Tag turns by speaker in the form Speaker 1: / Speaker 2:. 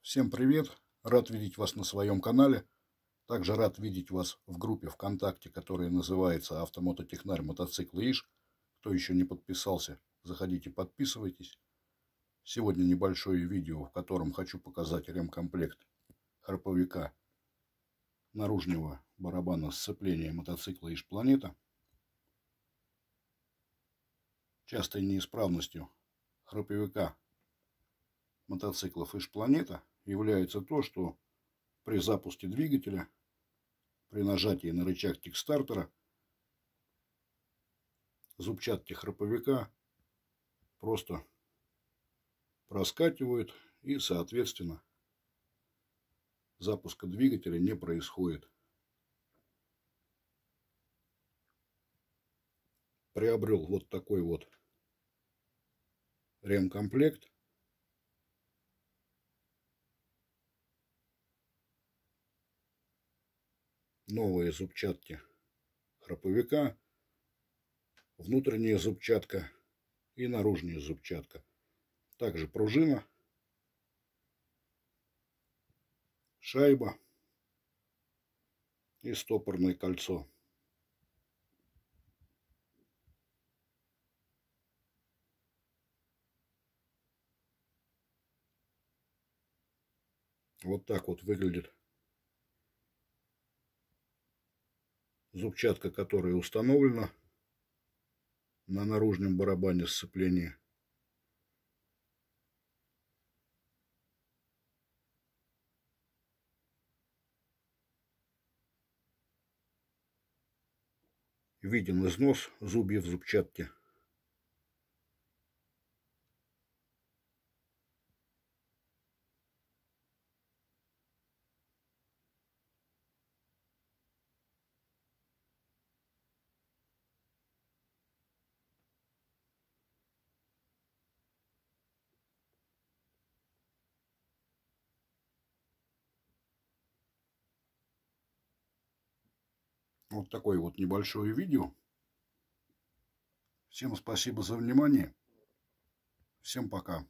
Speaker 1: Всем привет! Рад видеть вас на своем канале. Также рад видеть вас в группе ВКонтакте, которая называется «Автомототехнарь мотоциклы ИЖ». Кто еще не подписался, заходите, подписывайтесь. Сегодня небольшое видео, в котором хочу показать ремкомплект храповика наружного барабана сцепления мотоцикла ИЖ Планета. Частой неисправностью храповика мотоциклов ИЖ Планета является то, что при запуске двигателя, при нажатии на рычаг кикстартера, зубчатки храповика просто проскакивают, и, соответственно, запуска двигателя не происходит. Приобрел вот такой вот ремкомплект. Новые зубчатки храповика, внутренняя зубчатка и наружная зубчатка. Также пружина, шайба и стопорное кольцо. Вот так вот выглядит зубчатка, которая установлена на наружном барабане сцепления. Виден износ зубьев зубчатки. Вот такое вот небольшое видео. Всем спасибо за внимание. Всем пока.